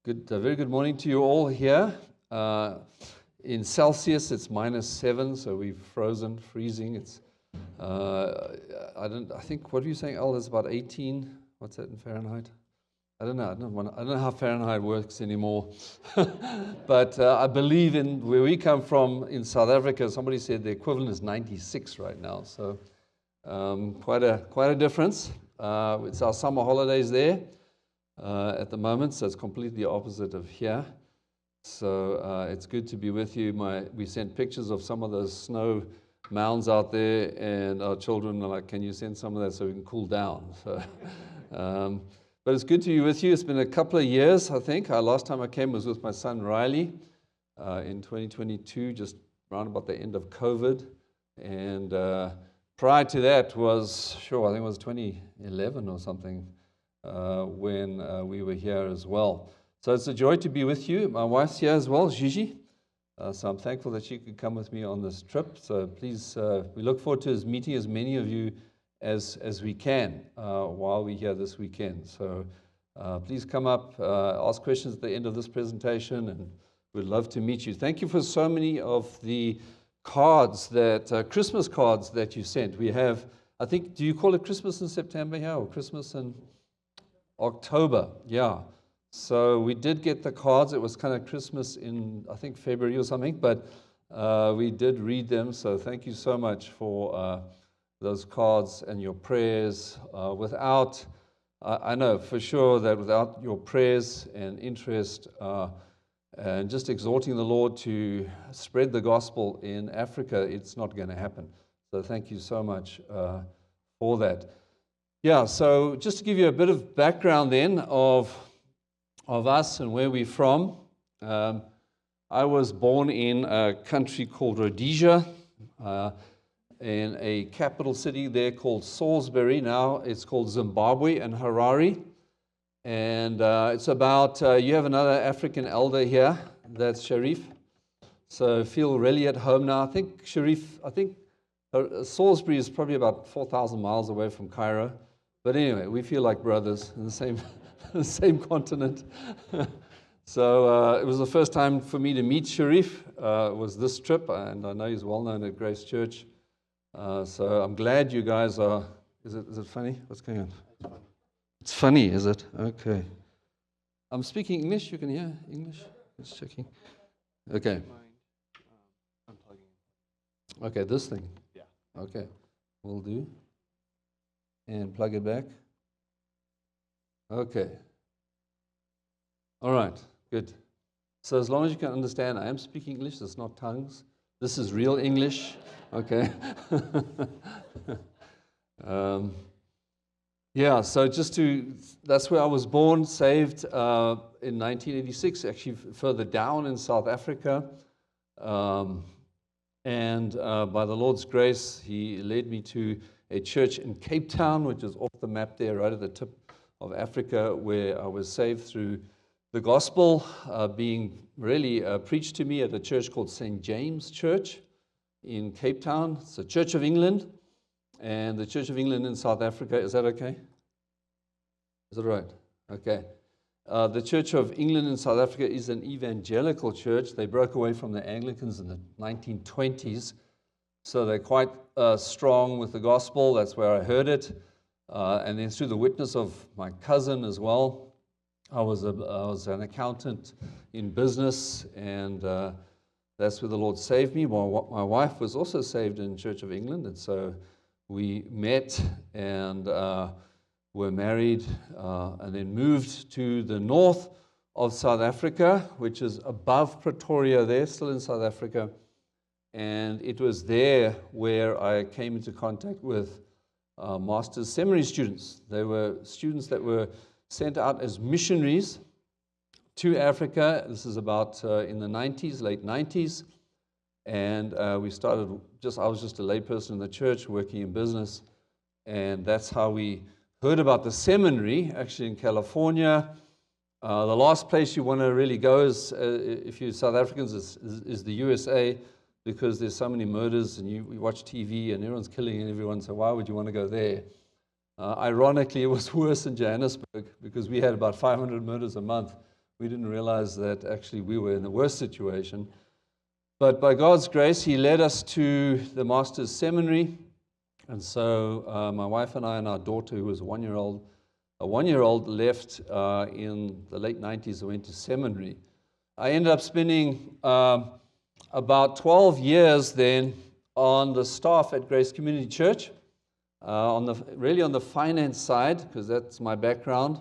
Good, very good morning to you all here. In Celsius, it's -7, so we've freezing. It's I think, what are you saying, Al? It's about 18. What's that in Fahrenheit? I don't know. I don't know how Fahrenheit works anymore. But I believe in where we come from in South Africa. Somebody said the equivalent is 96 right now. So quite a difference. It's our summer holidays there. At the moment, so it's completely opposite of here. So it's good to be with you. We sent pictures of some of those snow mounds out there, and our children are like, "Can you send some of that so we can cool down?" So, but it's good to be with you. It's been a couple of years, I think. Last time I came was with my son Riley in 2022, just around about the end of COVID, and prior to that was I think it was 2011 or something. When we were here as well. So it's a joy to be with you. My wife's here as well, Gigi. So I'm thankful that she could come with me on this trip. So please, we look forward to meeting as many of you as we can while we're here this weekend. So please come up, ask questions at the end of this presentation, and we'd love to meet you. Thank you for so many of the cards Christmas cards that you sent. We have, I think, do you call it Christmas in September here, or Christmas in October? Yeah. So we did get the cards. It was kind of Christmas in, I think, February or something, but we did read them. So thank you so much for those cards and your prayers. I know for sure that without your prayers and interest and just exhorting the Lord to spread the gospel in Africa, it's not going to happen. So thank you so much for that. Yeah, so just to give you a bit of background then of us and where we're from. I was born in a country called Rhodesia, in a capital city there called Salisbury. Now it's called Zimbabwe and Harare. And it's about, you have another African elder here, that's Sharif. So feel really at home now. I think Salisbury is probably about 4,000 miles away from Cairo. But anyway, we feel like brothers in the same continent. So it was the first time for me to meet Sharif, was this trip, and I know he's well known at Grace Church. So I'm glad you guys are. Is it funny? What's going on? It's funny, is it? Okay. I'm speaking English. You can hear English? Just checking. Okay. Okay, this thing. Yeah. Okay, will do. And plug it back. Okay. All right, good. So as long as you can understand, I am speaking English. It's not tongues. This is real English. Okay. Yeah, so that's where I was born, saved in 1986, actually further down in South Africa. And by the Lord's grace, He led me to a church in Cape Town, which is off the map there, right at the tip of Africa, where I was saved through the gospel being really preached to me at a church called St. James Church in Cape Town. It's a Church of England, and the Church of England in South Africa, is that okay? Is that right? Okay. The Church of England in South Africa is an evangelical church. They broke away from the Anglicans in the 1920s. So they're quite strong with the gospel. That's where I heard it. And then through the witness of my cousin as well. I was an accountant in business, and that's where the Lord saved me. My wife was also saved in Church of England, and so we met and were married, and then moved to the north of South Africa, which is above Pretoria there, still in South Africa. And it was there where I came into contact with master's seminary students. They were students that were sent out as missionaries to Africa. This is about in the 90s, late 90s. And we started, I was just a layperson in the church working in business. And that's how we heard about the seminary, actually in California. The last place you want to really go is, if you're South Africans, is the USA, because there's so many murders, and you watch TV and everyone's killing everyone, so why would you want to go there? Ironically, it was worse in Johannesburg, because we had about 500 murders a month, We didn't realize that actually we were in a worse situation. But by God's grace, He led us to the Master's Seminary. And so my wife and I and our daughter, who was a one-year-old left in the late 90s and went to seminary. I ended up spending about 12 years then on the staff at Grace Community Church, really on the finance side, because that's my background,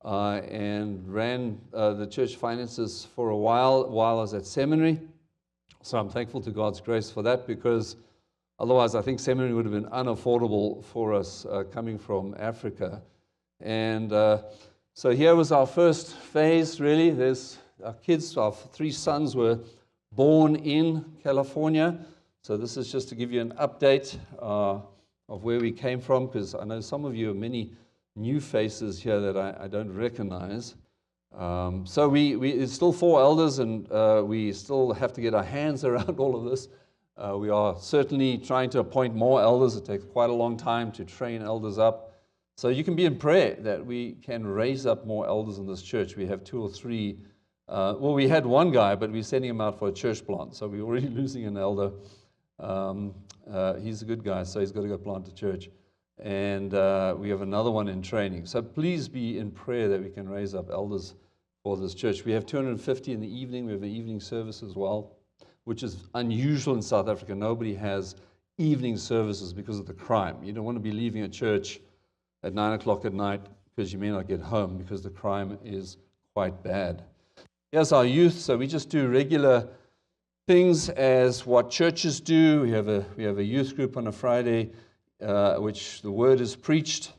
and ran the church finances for a while I was at seminary. So I'm thankful to God's grace for that, because otherwise I think seminary would have been unaffordable for us coming from Africa. And so here was our first phase, really. There's our kids, our 3 sons were born in California. So this is just to give you an update of where we came from, because I know some of you have many new faces here that I don't recognize. So it's still 4 elders, and we still have to get our hands around all of this. We are certainly trying to appoint more elders. It takes quite a long time to train elders up. So you can be in prayer that we can raise up more elders in this church. We have 2 or 3. Well, we had 1 guy, but we're sending him out for a church plant. So we're already losing an elder. He's a good guy, so he's got to go plant a church. And we have another one in training. So please be in prayer that we can raise up elders for this church. We have 250 in the evening. We have an evening service as well, which is unusual in South Africa. Nobody has evening services because of the crime. You don't want to be leaving a church at 9 o'clock at night because you may not get home because the crime is quite bad. Here's our youth. So we just do regular things as what churches do. We have a youth group on a Friday, which the word is preached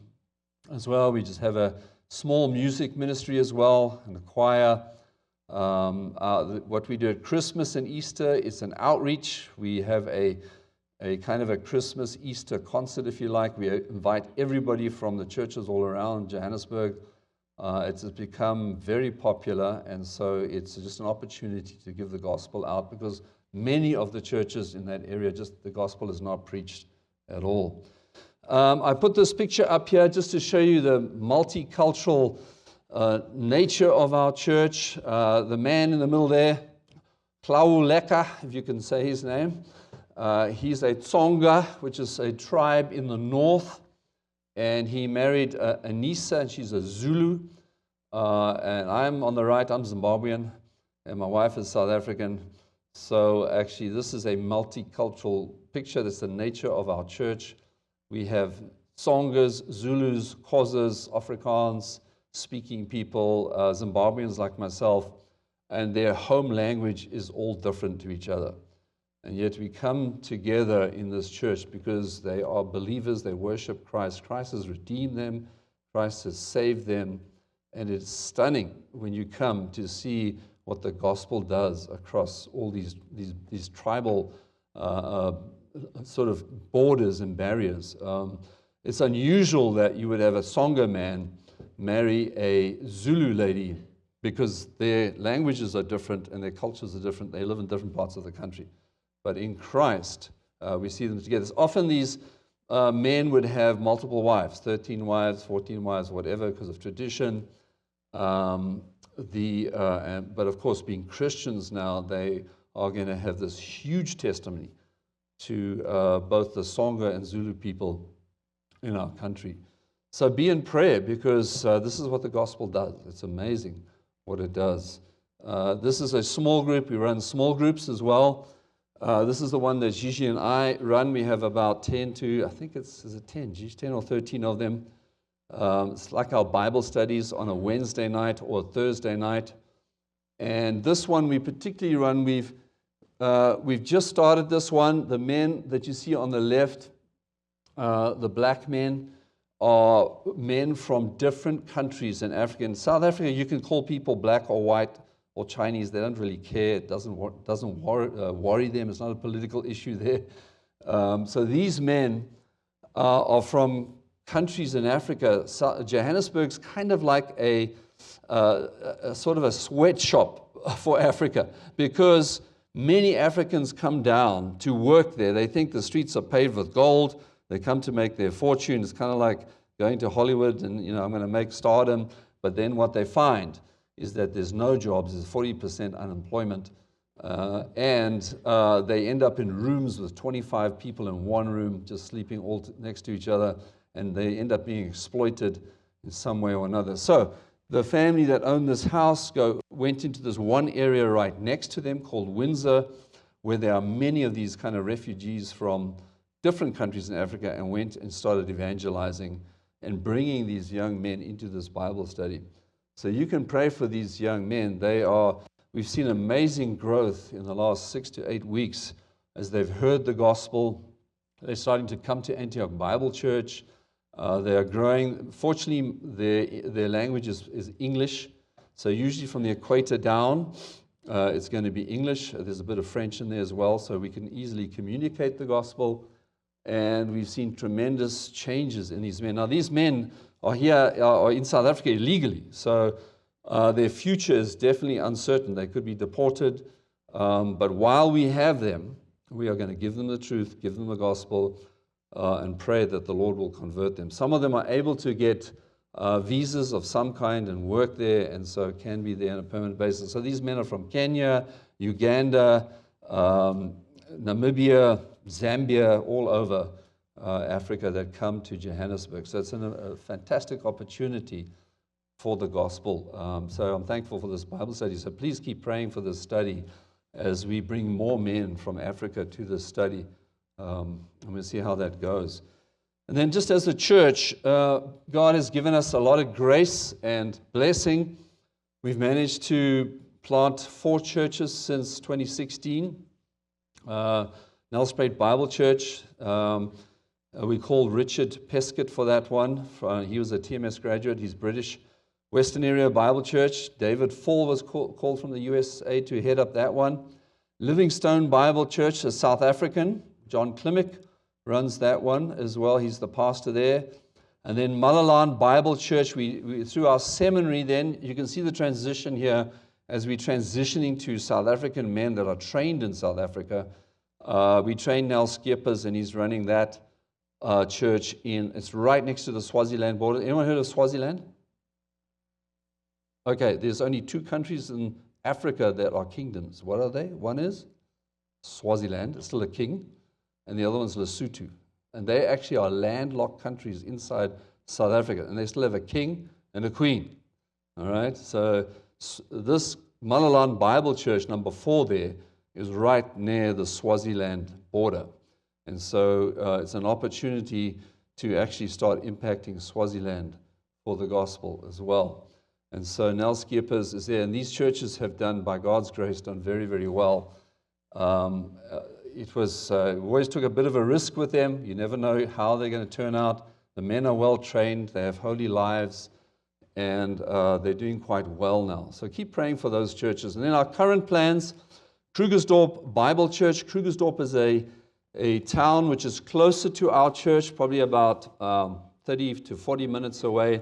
as well. We just have a small music ministry as well, and a choir. What we do at Christmas and Easter is an outreach. We have a kind of a Christmas, Easter concert, if you like. We invite everybody from the churches all around Johannesburg. It's become very popular, and so it's just an opportunity to give the gospel out, because many of the churches in that area, just the gospel is not preached at all. I put this picture up here just to show you the multicultural nature of our church. The man in the middle there, Klauleka, if you can say his name. He's a Tsonga, which is a tribe in the north, and he married Anissa, and she's a Zulu. And I'm on the right, I'm Zimbabwean, and my wife is South African. So actually, this is a multicultural picture. That's the nature of our church. We have Tsongas, Zulus, Xhosas, Afrikaans speaking people, Zimbabweans like myself, and their home language is all different to each other. And yet we come together in this church because they are believers, they worship Christ. Christ has redeemed them, Christ has saved them, and it's stunning when you come to see what the gospel does across all these tribal sort of borders and barriers. It's unusual that you would have a Tsonga man marry a Zulu lady, because their languages are different and their cultures are different. They live in different parts of the country. But in Christ, we see them together. Often these men would have multiple wives, 13 wives, 14 wives, whatever, because of tradition. But of course, being Christians now, they are going to have this huge testimony to both the Tsonga and Zulu people in our country. So be in prayer, because this is what the gospel does. It's amazing what it does. This is a small group. We run small groups as well. This is the one that Gigi and I run. We have about 10 to, I think is it 10? Gigi, 10 or 13 of them. It's like our Bible studies on a Wednesday night or a Thursday night. And this one we particularly run, we've just started this one. The men that you see on the left, the black men, are men from different countries in Africa. In South Africa, you can call people black or white or Chinese. They don't really care. It doesn't worry them. It's not a political issue there. So these men are from countries in Africa. Johannesburg's kind of like a sort of a sweatshop for Africa, because many Africans come down to work there. They think the streets are paved with gold. They come to make their fortune. It's kind of like going to Hollywood and, I'm going to make stardom. But then what they find is that there's no jobs, there's 40% unemployment, and they end up in rooms with 25 people in one room, just sleeping all next to each other, and they end up being exploited in some way or another. So the family that owned this house went into this one area right next to them called Windsor, where there are many of these kind of refugees from different countries in Africa, and went and started evangelizing and bringing these young men into this Bible study. So you can pray for these young men. We've seen amazing growth in the last 6 to 8 weeks as they've heard the gospel. They're starting to come to Antioch Bible Church. They are growing. Fortunately, their language is English. So usually from the equator down, it's going to be English. There's a bit of French in there as well, so we can easily communicate the gospel. And we've seen tremendous changes in these men. Now, these men are in South Africa illegally, so their future is definitely uncertain. They could be deported. But while we have them, we are going to give them the truth, give them the gospel, and pray that the Lord will convert them. Some of them are able to get visas of some kind and work there, and so can be there on a permanent basis. So these men are from Kenya, Uganda, Namibia, Zambia, all over Africa that come to Johannesburg. So it's a fantastic opportunity for the gospel. So I'm thankful for this Bible study. So please keep praying for this study as we bring more men from Africa to this study. I'm going to see how that goes. And then just as a church, God has given us a lot of grace and blessing. We've managed to plant 4 churches since 2016. Nelspruit Bible Church. We called Richard Peskett for that one. He was a TMS graduate. He's British. Western Area Bible Church. David Fall was called from the USA to head up that one. Livingstone Bible Church, a South African. John Klimick runs that one as well. He's the pastor there. And then Malaland Bible Church. We through our seminary then, you can see the transition here as we're transitioning to South African men that are trained in South Africa. We trained Nel Skeppers, and he's running that church it's right next to the Swaziland border. Anyone heard of Swaziland? Okay, there's only 2 countries in Africa that are kingdoms. What are they? One is Swaziland, it's still a king, and the other one's Lesotho. And they actually are landlocked countries inside South Africa, and they still have a king and a queen. All right, so this Malaland Bible Church, number 4 there, is right near the Swaziland border. And so it's an opportunity to actually start impacting Swaziland for the gospel as well. And so Nel Skeppers is there. And these churches have done, by God's grace, done very, very well. We always took a bit of a risk with them. You never know how they're going to turn out. The men are well trained. They have holy lives. And they're doing quite well now. So keep praying for those churches. And then our current plans, Krugersdorp Bible Church. Krugersdorp is a town which is closer to our church, probably about 30 to 40 minutes away.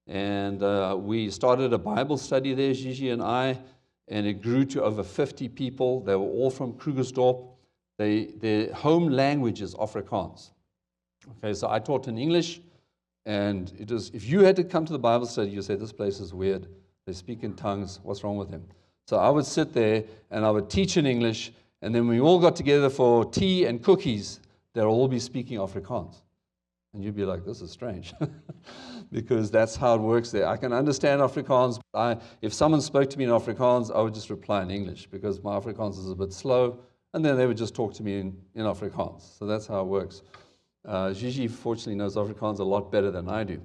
And we started a Bible study there, Gigi and I, and it grew to over 50 people. They were all from Krugersdorp. Their home language is Afrikaans. Okay, so I taught in English, and if you had to come to the Bible study, you'd say, this place is weird. They speak in tongues. What's wrong with them? So I would sit there, and I would teach in English, and then we all got together for tea and cookies. They'll all be speaking Afrikaans. And you'd be like, this is strange, because that's how it works there. I can understand Afrikaans. If someone spoke to me in Afrikaans, I would just reply in English, because my Afrikaans is a bit slow, and then they would just talk to me in Afrikaans. So that's how it works. Gigi, fortunately, knows Afrikaans a lot better than I do,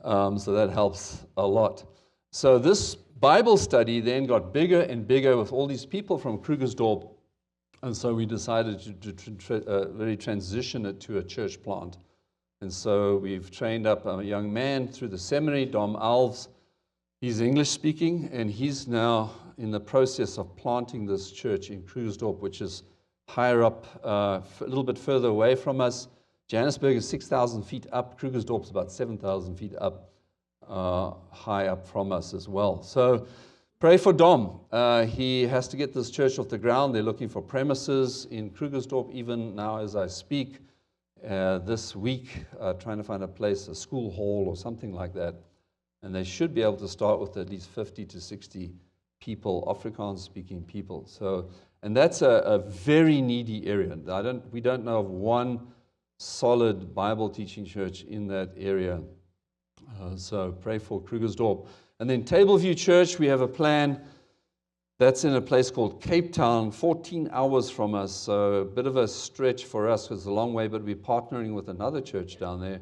so that helps a lot. So this Bible study then got bigger and bigger with all these people from Krugersdorp, and so we decided to really transition it to a church plant. And so we've trained up a young man through the seminary, Dom Alves. He's English speaking, and he's now in the process of planting this church in Krugersdorp, which is higher up, a little bit further away from us. Johannesburg is 6,000 feet up. Krugersdorp is about 7,000 feet up, high up from us as well. So pray for Dom. He has to get this church off the ground. They're looking for premises in Krugersdorp even now as I speak. This week, trying to find a place, a school hall or something like that. and they should be able to start with at least 50 to 60 people, Afrikaans-speaking people. So, and that's a very needy area. We don't know of one solid Bible teaching church in that area. So pray for Krugersdorp. And then Tableview Church, we have a plan that's in a place called Cape Town, 14 hours from us. So a bit of a stretch for us because it's a long way, but we're partnering with another church down there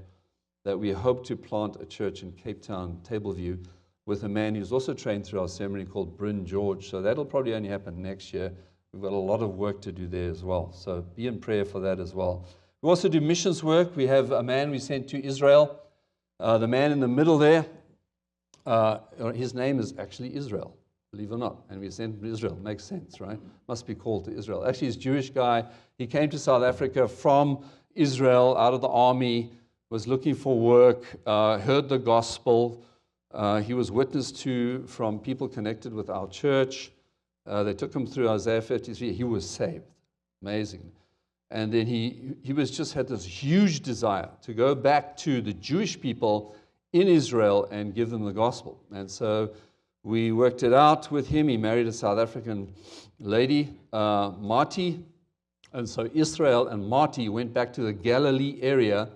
that we hope to plant a church in Cape Town, Tableview, with a man who's also trained through our seminary called Bryn George. So that'll probably only happen next year. We've got a lot of work to do there as well. So be in prayer for that as well. We also do missions work. We have a man we sent to Israel. The man in the middle there, his name is actually Israel, believe it or not. And we sent him to Israel. Makes sense, right? Must be called to Israel. Actually, he's a Jewish guy. He came to South Africa from Israel, out of the army, was looking for work, heard the gospel. He was witnessed to from people connected with our church. They took him through Isaiah 53. He was saved. Amazing. And then he was just had this huge desire to go back to the Jewish people in Israel and give them the gospel. And so we worked it out with him. He married a South African lady, Marty. And so Israel and Marty went back to the Galilee area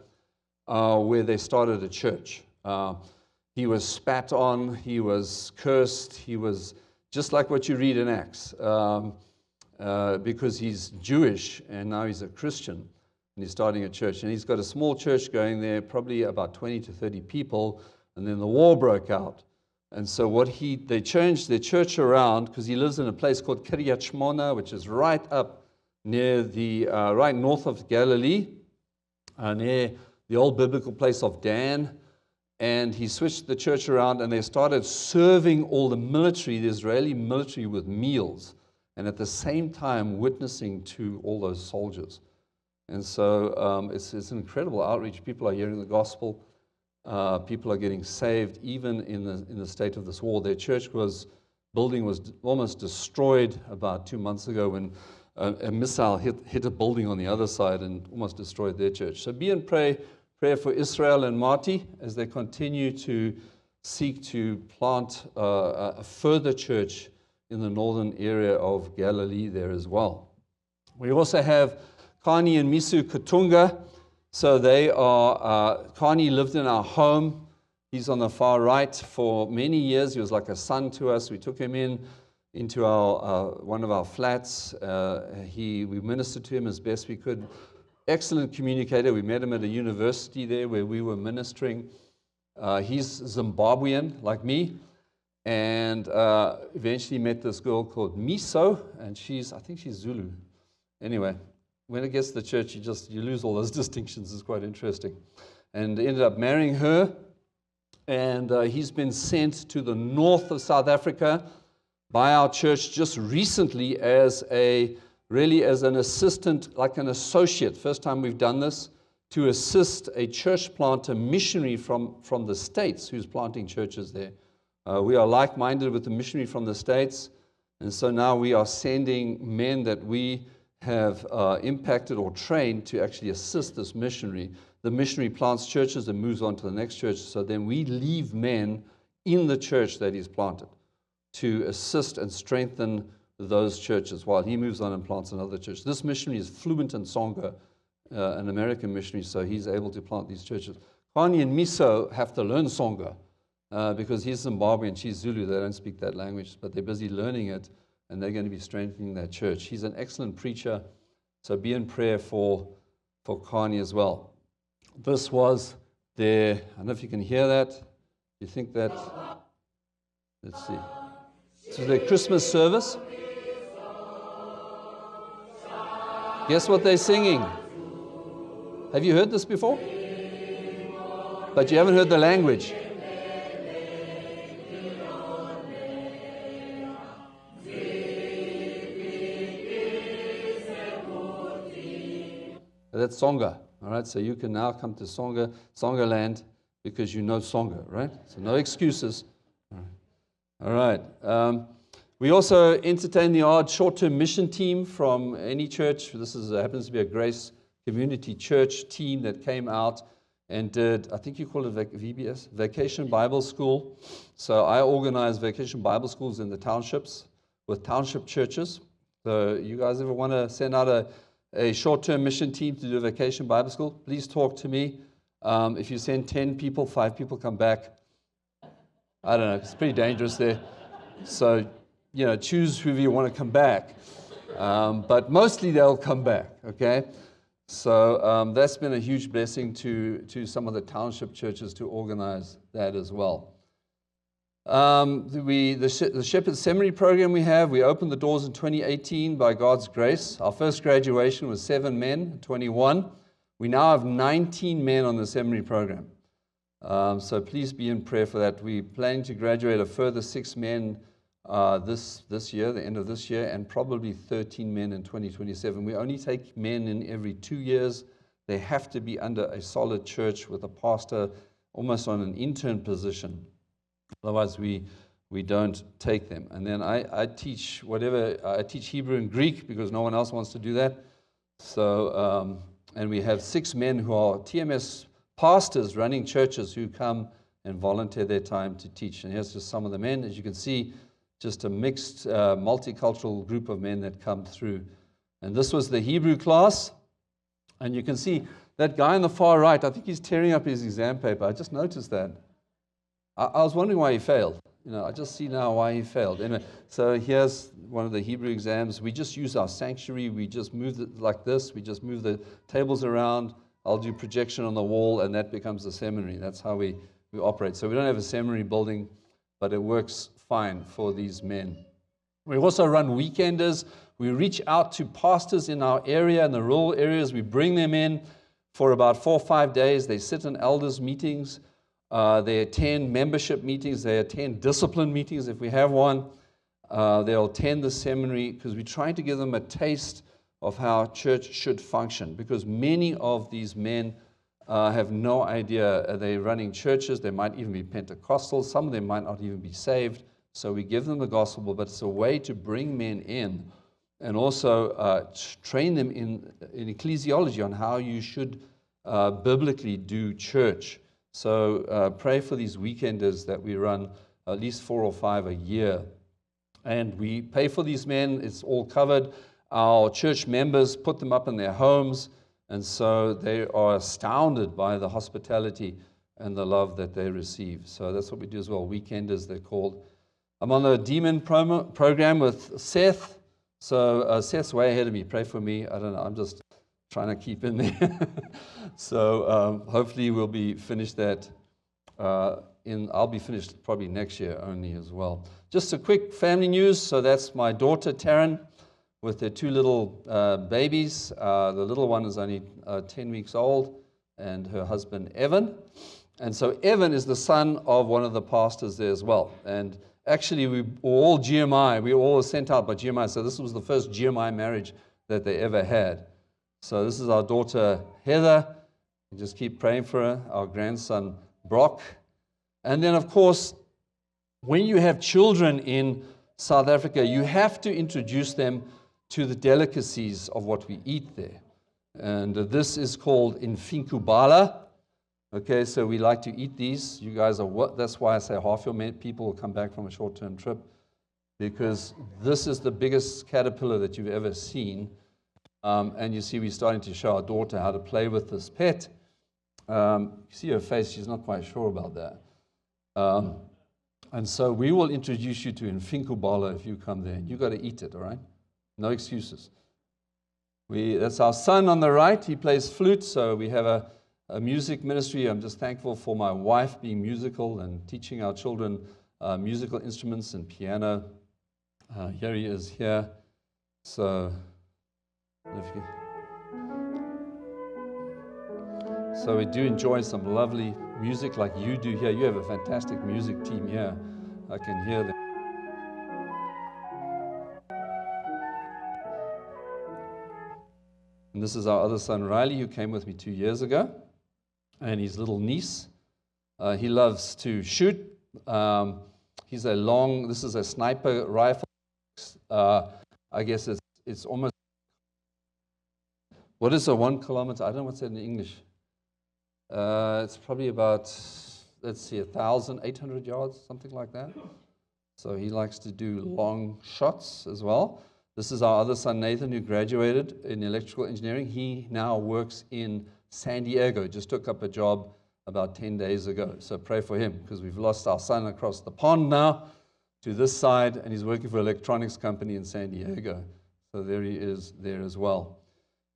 where they started a church. He was spat on. He was cursed. He was just like what you read in Acts. Because he's Jewish and now he's a Christian and he's starting a church. And he's got a small church going there, probably about 20 to 30 people. And then the war broke out. And so they changed their church around because he lives in a place called Kiryat Shmona, which is right up near right north of Galilee, near the old biblical place of Dan. And he switched the church around and they started serving all the Israeli military with meals. And at the same time witnessing to all those soldiers. And so it's an incredible outreach. People are hearing the gospel. People are getting saved, even in the state of this war. Their building was almost destroyed about 2 months ago when a missile hit a building on the other side and almost destroyed their church. So be in prayer for Israel and Marty as they continue to seek to plant a further church in the northern area of Galilee there as well. We also have Kani and Misu Katunga. So they are, Kani lived in our home. He's on the far right for many years. He was like a son to us. We took him into one of our flats. We ministered to him as best we could. Excellent communicator. We met him at a university there where we were ministering. He's Zimbabwean, like me. And eventually met this girl called Miso, and I think she's Zulu. Anyway, when it gets to the church, you lose all those distinctions. It's quite interesting. And ended up marrying her, and he's been sent to the north of South Africa by our church just recently as an assistant, like an associate. First time we've done this, to assist a church planter missionary from the States who's planting churches there. We are like-minded with the missionary from the States, and so now we are sending men that we have impacted or trained to actually assist this missionary. The missionary plants churches and moves on to the next church, so then we leave men in the church that he's planted to assist and strengthen those churches while he moves on and plants another church. This missionary is fluent in Tsonga, an American missionary, so he's able to plant these churches. Kani and Miso have to learn Tsonga. Because he's Zimbabwean, she's Zulu, they don't speak that language, but they're busy learning it, and they're going to be strengthening that church. He's an excellent preacher, so be in prayer for Kani as well. This was I don't know if you can hear that. You think that, let's see. This was their Christmas service. Guess what they're singing? Have you heard this before? But you haven't heard the language. That's Tsonga, all right? So you can now come to Tsonga land because you know Tsonga, right? So no excuses. All right. We also entertain the odd short-term mission team from any church. This happens to be a Grace Community Church team that came out and did, I think you call it VBS, Vacation Bible School. So I organize vacation Bible schools in the townships with township churches. So you guys ever want to send out a short-term mission team to do a vacation Bible school, please talk to me. If you send 10 people, 5 people come back. I don't know, it's pretty dangerous there. So, choose who you want to come back. But mostly they'll come back, okay? So that's been a huge blessing to some of the township churches to organize that as well. The Shepherd Seminary program we opened the doors in 2018 by God's grace. Our first graduation was 7 men, 21. We now have 19 men on the seminary program. So please be in prayer for that. We're planning to graduate a further 6 men this year, the end of this year, and probably 13 men in 2027. We only take men in every 2 years. They have to be under a solid church with a pastor almost on an intern position. Otherwise, we don't take them. And then I teach I teach Hebrew and Greek because no one else wants to do that. So, and we have 6 men who are TMS pastors running churches who come and volunteer their time to teach. And here's just some of the men. As you can see, just a mixed, multicultural group of men that come through. And this was the Hebrew class. And you can see that guy on the far right, I think he's tearing up his exam paper. I just noticed that. I was wondering why he failed. I just see now why he failed. Anyway, so here's one of the Hebrew exams. We just use our sanctuary. We just move it like this. We just move the tables around. I'll do projection on the wall, and that becomes the seminary. That's how we operate. So we don't have a seminary building, but it works fine for these men. We also run weekenders. We reach out to pastors in our area, in the rural areas. We bring them in for about 4 or 5 days. They sit in elders' meetings. They attend membership meetings. They attend discipline meetings if we have one. They'll attend the seminary because we're trying to give them a taste of how church should function, because many of these men have no idea. They're running churches. They might even be Pentecostal. Some of them might not even be saved. So we give them the gospel, but it's a way to bring men in and also train them in ecclesiology on how you should biblically do church. So pray for these weekenders that we run, at least 4 or 5 a year. And we pay for these men. It's all covered. Our church members put them up in their homes, and so they are astounded by the hospitality and the love that they receive. So that's what we do as well. Weekenders, they're called. I'm on the demon program with Seth. So Seth's way ahead of me. Pray for me. I don't know. I'm just trying to keep in there. So hopefully we'll be finished that. I'll be finished probably next year only as well. Just a quick family news. So that's my daughter Taryn with their 2 little babies. The little one is only 10 weeks old, and her husband Evan. And so Evan is the son of one of the pastors there as well. And actually we were all GMI. We were all sent out by GMI. So this was the first GMI marriage that they ever had. So this is our daughter Heather. We just keep praying for her. Our grandson Brock. And then of course, when you have children in South Africa, you have to introduce them to the delicacies of what we eat there. And this is called infinkubala. Okay, so we like to eat these. You guys that's why I say half your people will come back from a short-term trip, because this is the biggest caterpillar that you've ever seen. And you see, we're starting to show our daughter how to play with this pet. You see her face, she's not quite sure about that. And so we will introduce you to infinkubala if you come there. You've got to eat it, all right? No excuses. That's our son on the right. He plays flute, so we have a music ministry. I'm just thankful for my wife being musical and teaching our children musical instruments and piano. Here he is here. So we do enjoy some lovely music like you do here. You have a fantastic music team here. I can hear them. And this is our other son, Riley, who came with me 2 years ago, and his little niece. He loves to shoot. This is a sniper rifle. I guess it's almost, what is a 1 kilometer? I don't know what's that in English. It's probably about, let's see, 1,800 yards, something like that. So he likes to do long shots as well. This is our other son, Nathan, who graduated in electrical engineering. He now works in San Diego. Just took up a job about 10 days ago. So pray for him, because we've lost our son across the pond now to this side, and he's working for an electronics company in San Diego. So there he is there as well.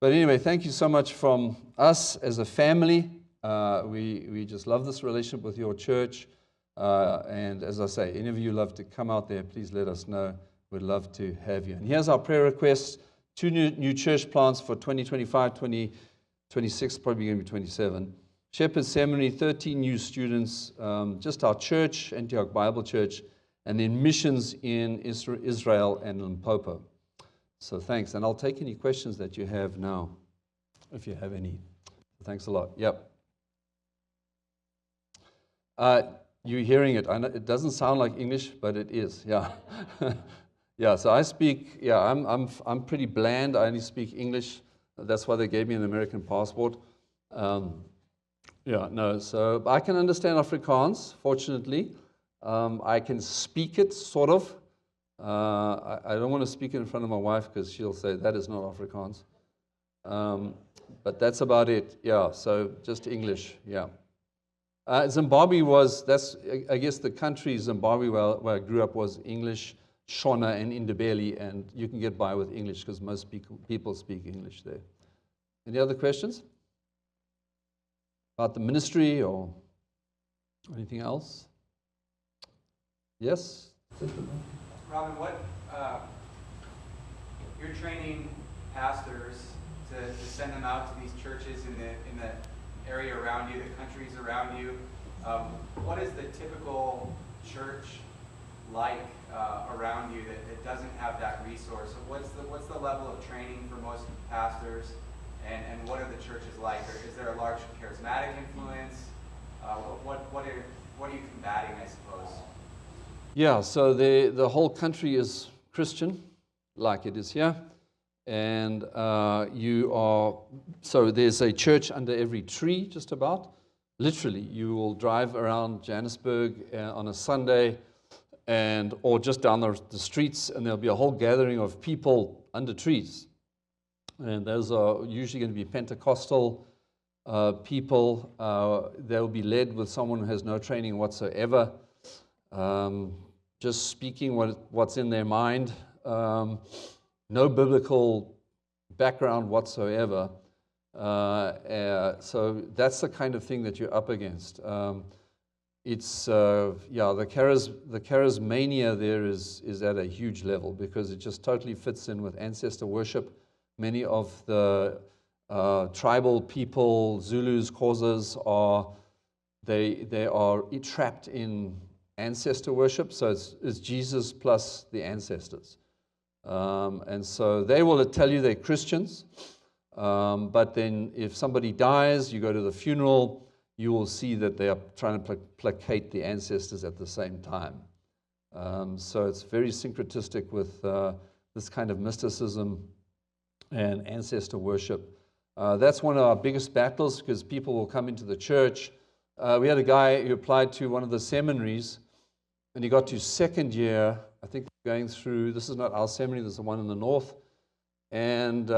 But anyway, thank you so much from us as a family. We just love this relationship with your church. And as I say, any of you love to come out there, please let us know. We'd love to have you. And here's our prayer requests. 2 new church plants for 2025, 2026, probably going to be 27. Shepherd Seminary, 13 new students, just our church, Antioch Bible Church, and then missions in Israel and Limpopo. So thanks. And I'll take any questions that you have now, if you have any. Thanks a lot. Yep. You're hearing it. I know it doesn't sound like English, but it is. Yeah. Yeah. So I speak. Yeah. I'm pretty bland. I only speak English. That's why they gave me an American passport. Yeah. No. So I can understand Afrikaans. Fortunately, I can speak it sort of. I don't want to speak it in front of my wife because she'll say that is not Afrikaans. But that's about it. Yeah. So just English. Yeah. Zimbabwe I guess the country Zimbabwe where I grew up was English, Shona, and Ndebele, and you can get by with English because most people speak English there. Any other questions? About the ministry or anything else? Yes? Robin, you're training pastors to send them out to these churches in the area around you, the countries around you. What is the typical church like around you that doesn't have that resource? So what's the level of training for most pastors, and what are the churches like? Or is there a large charismatic influence? What are you combating, I suppose? Yeah, so the whole country is Christian, like it is here. And so there's a church under every tree, just about. Literally, you will drive around Johannesburg on a Sunday or just down the streets, and there'll be a whole gathering of people under trees. And those are usually going to be Pentecostal people. They'll be led with someone who has no training whatsoever, just speaking what's in their mind. No biblical background whatsoever. So that's the kind of thing that you're up against. The charismania there is at a huge level because it just totally fits in with ancestor worship. Many of the tribal people, Zulus, Xhosas, they are trapped in ancestor worship. So it's Jesus plus the ancestors. And so they will tell you they're Christians, but then if somebody dies, you go to the funeral, you will see that they are trying to placate the ancestors at the same time. So it's very syncretistic with this kind of mysticism and ancestor worship. That's one of our biggest battles because people will come into the church. We had a guy who applied to one of the seminaries, and he got to second year, I think, going through, this is not our seminary, this is the one in the north, and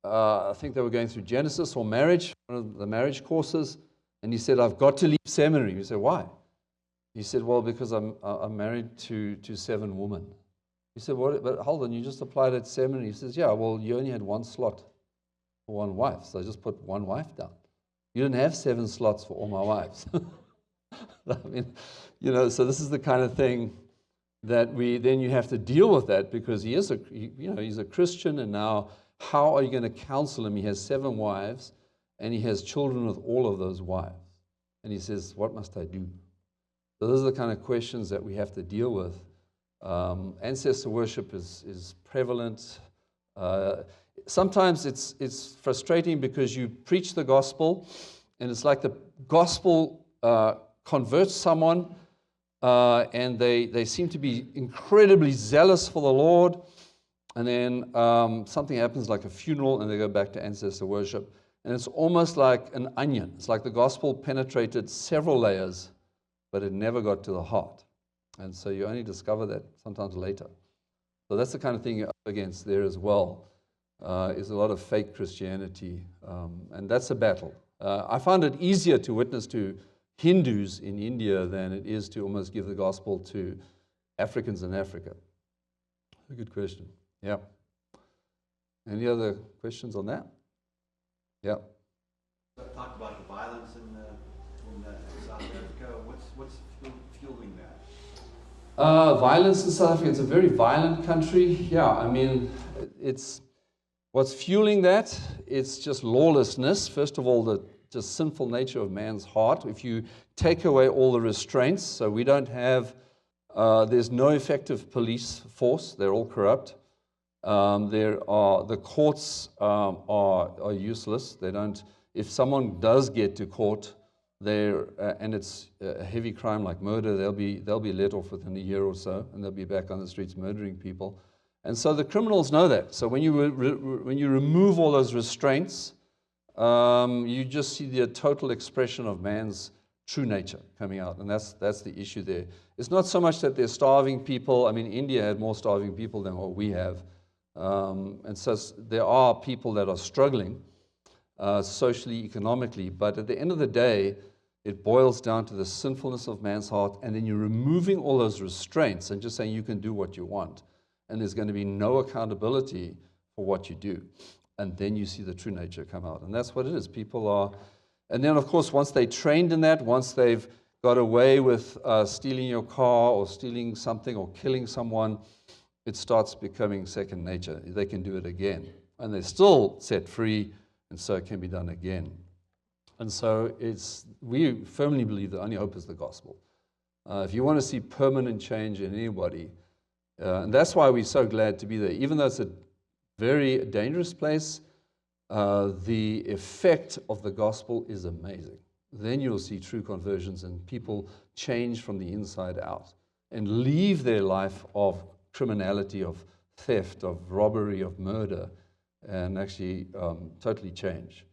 I think they were going through Genesis or marriage, one of the marriage courses, and he said, I've got to leave seminary. We said, why? He said, well, because I'm married to 7 women. He said, what? But hold on, you just applied at seminary. He says, yeah, well, you only had 1 slot for 1 wife, so I just put 1 wife down. You didn't have 7 slots for all my wives. I mean, so this is the kind of thing that then you have to deal with that because he's a Christian, and now how are you going to counsel him? He has 7 wives, and he has children with all of those wives. And he says, what must I do? So those are the kind of questions that we have to deal with. Ancestor worship is prevalent. Sometimes it's frustrating because you preach the gospel, and it's like the gospel converts someone, and they seem to be incredibly zealous for the Lord, and then something happens like a funeral, and they go back to ancestor worship. And it's almost like an onion. It's like the gospel penetrated several layers, but it never got to the heart. And so you only discover that sometimes later. So that's the kind of thing you're up against there as well, is a lot of fake Christianity. And that's a battle. I find it easier to witness to Hindus in India than it is to almost give the gospel to Africans in Africa. A good question. Yeah. Any other questions on that? Yeah. Talk about the violence in South Africa. What's fueling that? Violence in South Africa. It's a very violent country. Yeah, I mean, what's fueling that? It's just lawlessness. First of all, the just sinful nature of man's heart. If you take away all the restraints, so we don't have, there's no effective police force. They're all corrupt. The courts are useless. They don't. If someone does get to court, and it's a heavy crime like murder, they'll be let off within a year or so, and they'll be back on the streets murdering people. And so the criminals know that. So when you remove all those restraints, you just see the total expression of man's true nature coming out, and that's the issue there. It's not so much that they're starving people. I mean, India had more starving people than what we have. And so there are people that are struggling socially, economically, but at the end of the day, it boils down to the sinfulness of man's heart, and then you're removing all those restraints and just saying you can do what you want, and there's going to be no accountability for what you do. And then you see the true nature come out, and that's what it is. People are, and then of course, once they trained in that, once they've got away with stealing your car or stealing something or killing someone, it starts becoming second nature. They can do it again. And they're still set free, and so it can be done again. And so we firmly believe the only hope is the gospel. If you want to see permanent change in anybody, and that's why we're so glad to be there. Even though it's a very dangerous place, the effect of the gospel is amazing. Then you'll see true conversions and people change from the inside out and leave their life of criminality, of theft, of robbery, of murder, and actually totally change.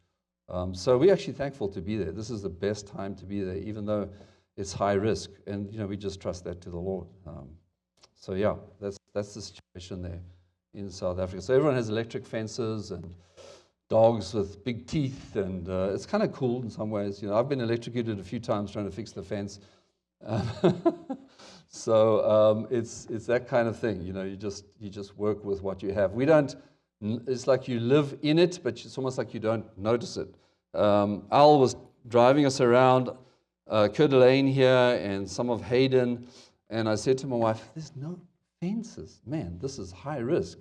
So we're actually thankful to be there. This is the best time to be there, even though it's high risk, and we just trust that to the Lord. So yeah, that's the situation there in South Africa. So everyone has electric fences and dogs with big teeth, and it's kind of cool in some ways. I've been electrocuted a few times trying to fix the fence. So it's that kind of thing. You just work with what you have. We don't. It's like you live in it, but it's almost like you don't notice it. Al was driving us around Coeur d'Alene here and some of Hayden, and I said to my wife, "There's no fences, man. This is high risk.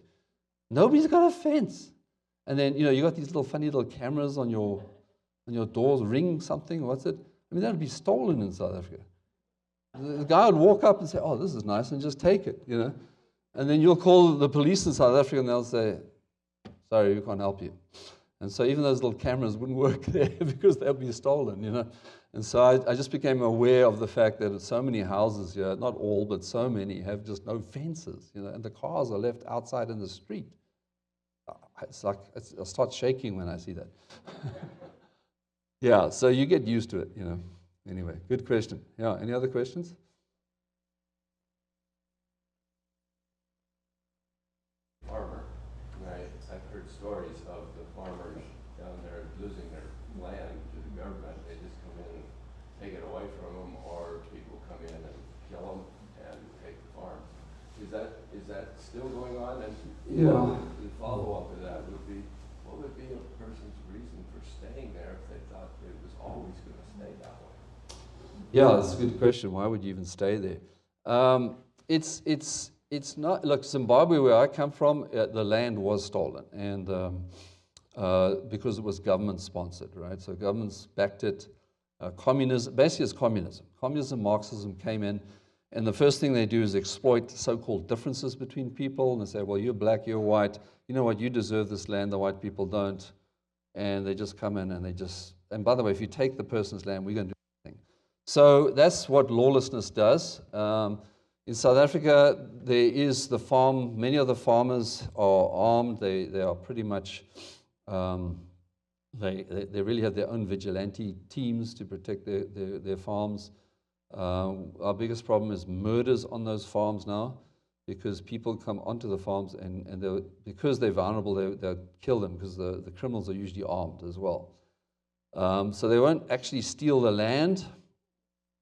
Nobody's got a fence." And then you got these funny little cameras on your doors, Ring something. What's it? I mean, that would be stolen in South Africa. The guy would walk up and say, "Oh, this is nice," and just take it, And then you'll call the police in South Africa, and they'll say, "Sorry, we can't help you." And so even those little cameras wouldn't work there because they'll be stolen, And so I just became aware of the fact that so many houses here, not all, but so many, have just no fences, and the cars are left outside in the street. It's like I start shaking when I see that. Yeah, so you get used to it, Anyway, good question. Yeah, any other questions? Farmer, I've heard stories of the farmers down there losing their land to the government. They just come in and take it away from them, or people come in and kill them and take the farm. Is that still going on? And Yeah. the follow-up to that would be, what would be a person's reason for staying there if they thought it was always going to stay that way? Yeah, that's a good question. Why would you even stay there? It's not, look, Zimbabwe, where I come from, the land was stolen, and because it was government sponsored, right? So governments backed it. Communism, basically it's communism. Communism, Marxism came in, and the first thing they do is exploit so-called differences between people, and they say, well, you're black, you're white, you know what, you deserve this land, the white people don't. And they just come in and and by the way, if you take the person's land, we're going to do anything. So that's what lawlessness does. In South Africa, there is the farm. Many of the farmers are armed. They are pretty much They really have their own vigilante teams to protect their farms. Our biggest problem is murders on those farms now, because people come onto the farms and because they're vulnerable, they'll kill them, because the criminals are usually armed as well. So they won't actually steal the land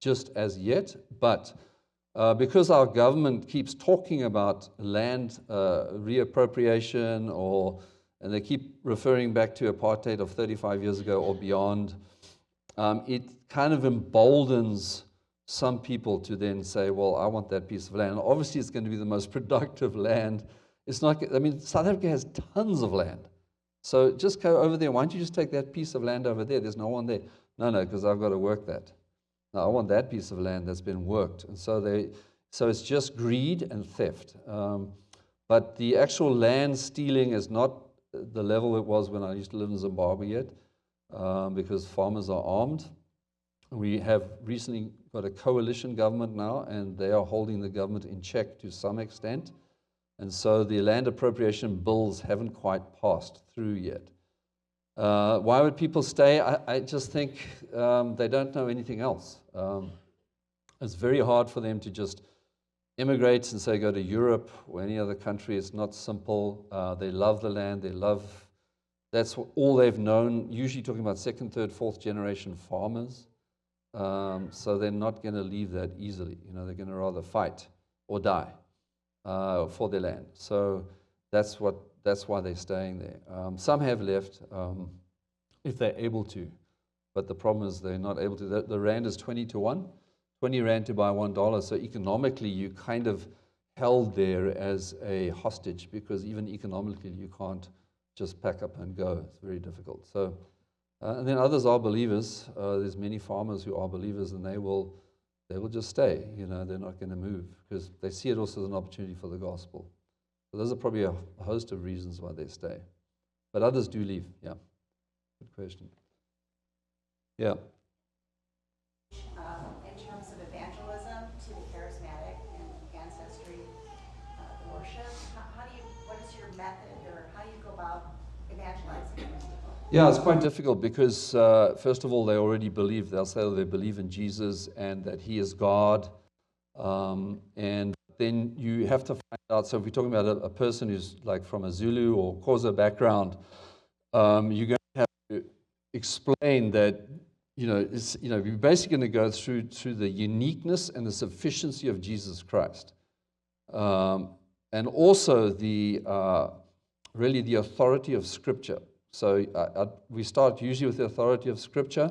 just as yet, but because our government keeps talking about land reappropriation, and they keep referring back to apartheid of 35 years ago or beyond, it kind of emboldens some people to then say, well, I want that piece of land. And obviously, it's going to be the most productive land. It's not, I mean, South Africa has tons of land. So just go over there. Why don't you just take that piece of land over there? There's no one there. No, because I've got to work that. No, I want that piece of land that's been worked. And so it's just greed and theft. But the actual land stealing is not the level it was when I used to live in Zimbabwe yet, because farmers are armed. We have recently got a coalition government now, and they are holding the government in check to some extent. And so the land appropriation bills haven't quite passed through yet. Why would people stay? I just think they don't know anything else. It's very hard for them to just immigrate and say go to Europe or any other country. It's not simple. They love the land. That's all they've known, usually talking about second, third, fourth generation farmers. So they're not going to leave that easily. They're going to rather fight or die for their land. So that's why they're staying there. Some have left if they're able to, but the problem is they're not able to. The rand is 20 to 1, 20 rand to buy $1. So economically, you kind of held there as a hostage, because even economically, you can't just pack up and go. It's very difficult. So. And then others are believers. There's many farmers who are believers, and they will just stay. They're not going to move, because they see it also as an opportunity for the gospel. So those are probably a host of reasons why they stay. But others do leave. Yeah. Good question. Yeah. In terms of evangelism to the charismatic and ancestry worship, what is your method, or how do you go about evangelizing those people? Yeah, it's quite difficult because, first of all, they already believe. They'll say they believe in Jesus and that He is God. And then you have to find out. So if we're talking about a person who's like from a Zulu or Xhosa background, you're going to have to explain that, you're basically going to go through the uniqueness and the sufficiency of Jesus Christ. And also really the authority of Scripture. So we start usually with the authority of Scripture,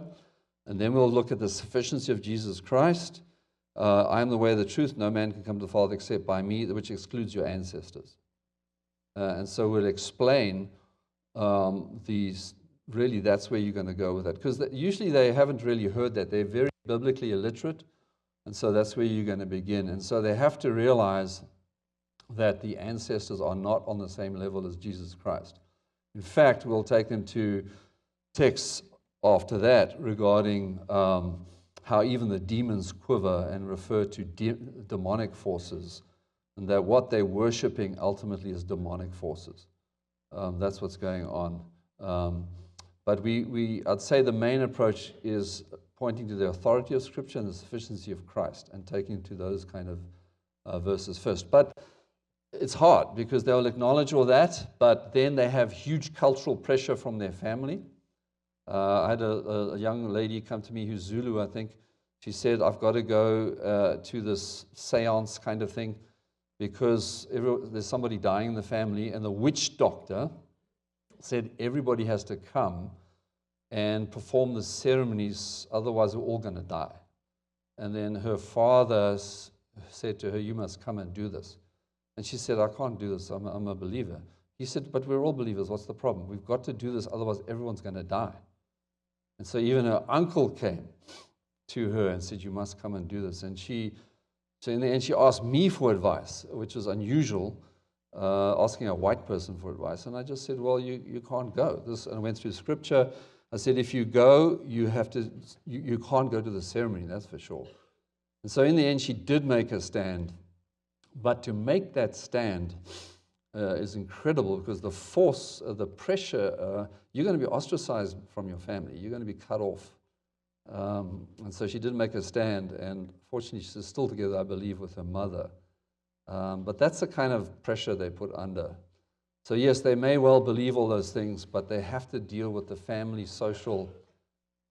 and then we'll look at the sufficiency of Jesus Christ. I am the way, the truth. No man can come to the Father except by me, which excludes your ancestors. And so we'll explain really that's where you're going to go with that. Because usually they haven't really heard that. They're very biblically illiterate, and so that's where you're going to begin. And so they have to realize that the ancestors are not on the same level as Jesus Christ. In fact, we'll take them to texts after that regarding how even the demons quiver and refer to demonic forces, and that what they're worshiping ultimately is demonic forces. That's what's going on. But I'd say the main approach is pointing to the authority of Scripture and the sufficiency of Christ, and taking to those kind of verses first. But it's hard because they'll acknowledge all that, but then they have huge cultural pressure from their family. I had a young lady come to me who's Zulu, I think. She said, I've got to go to this seance kind of thing because there's somebody dying in the family, and the witch doctor said everybody has to come and perform the ceremonies, otherwise we're all going to die. And then her father said to her, you must come and do this. And she said, I can't do this, I'm a believer. He said, but we're all believers, what's the problem? We've got to do this, otherwise everyone's going to die. And so even her uncle came to her and said, you must come and do this. And so in the end, she asked me for advice, which was unusual, asking a white person for advice. And I just said, well, you can't go. And I went through Scripture. I said, if you go, you can't go to the ceremony, that's for sure. And so in the end, she did make a stand. But to make that stand, is incredible because the force, the pressure, you're going to be ostracized from your family. You're going to be cut off. And so she did make a stand, and fortunately she's still together, I believe, with her mother. But that's the kind of pressure they put under. So yes, they may well believe all those things, but they have to deal with the family social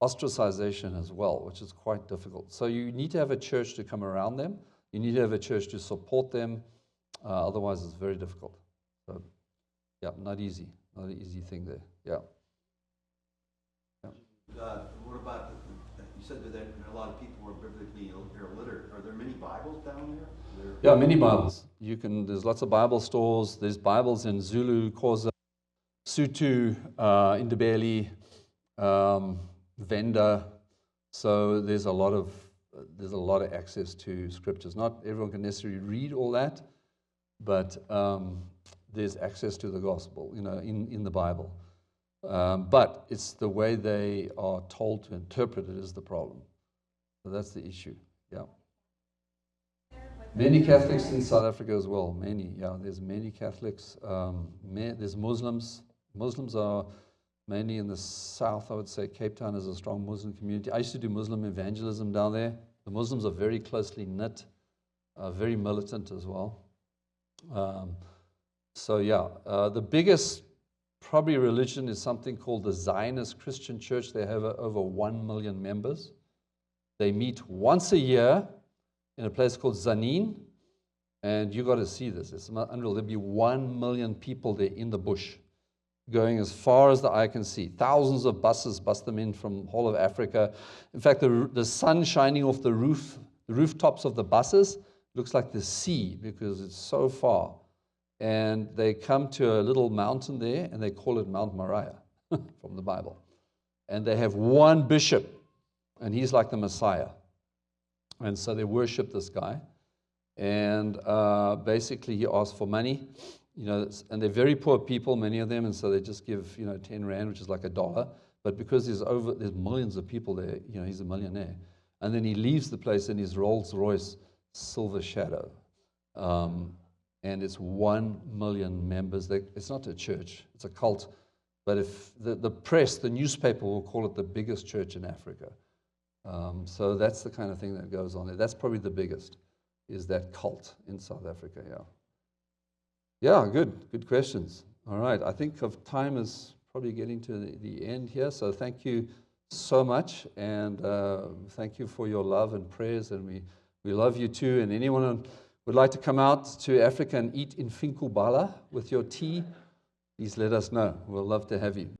ostracization as well, which is quite difficult. So you need to have a church to come around them. You need to have a church to support them. Otherwise, it's very difficult. So, yeah, not easy. Not an easy thing there. Yeah. What about, you said that a lot of people are biblically illiterate. Are there many Bibles down there? Yeah, many Bibles. There's lots of Bible stores. There's Bibles in Zulu, Xhosa, Sotho, Ndebele, Venda. So there's a lot of access to scriptures. Not everyone can necessarily read all that, but there's access to the gospel, in the Bible. But it's the way they are told to interpret it is the problem. So that's the issue. Yeah. Many Catholics in South Africa as well. Many. Yeah. There's many Catholics. There's Muslims. Muslims are mainly in the south. I would say Cape Town is a strong Muslim community. I used to do Muslim evangelism down there. The Muslims are very closely knit, very militant as well. So yeah, the biggest probably religion is something called the Zionist Christian Church. They have over 1 million members. They meet once a year in a place called Zanin, and you got to see this. It's unreal. There'll be 1 million people there in the bush, going as far as the eye can see. Thousands of buses bus them in from all of Africa. In fact, the sun shining off the rooftops of the buses looks like the sea because it's so far. And they come to a little mountain there, and they call it Mount Moriah from the Bible. And they have one bishop, and he's like the Messiah. And so they worship this guy. And basically, he asks for money. And they're very poor people, many of them, and so they just give 10 rand, which is like $1. But because there's millions of people there, he's a millionaire. And then he leaves the place in his Rolls Royce Silver Shadow. And it's 1 million members. It's not a church, it's a cult. But if the press, the newspaper will call it the biggest church in Africa. So that's the kind of thing that goes on there. That's probably the biggest, is that cult in South Africa, yeah. Yeah, good questions. All right, I think time is probably getting to the end here. So thank you so much, and thank you for your love and prayers, and we love you too. And anyone who would like to come out to Africa and eat in Finkubala with your tea, please let us know. We'll love to have you.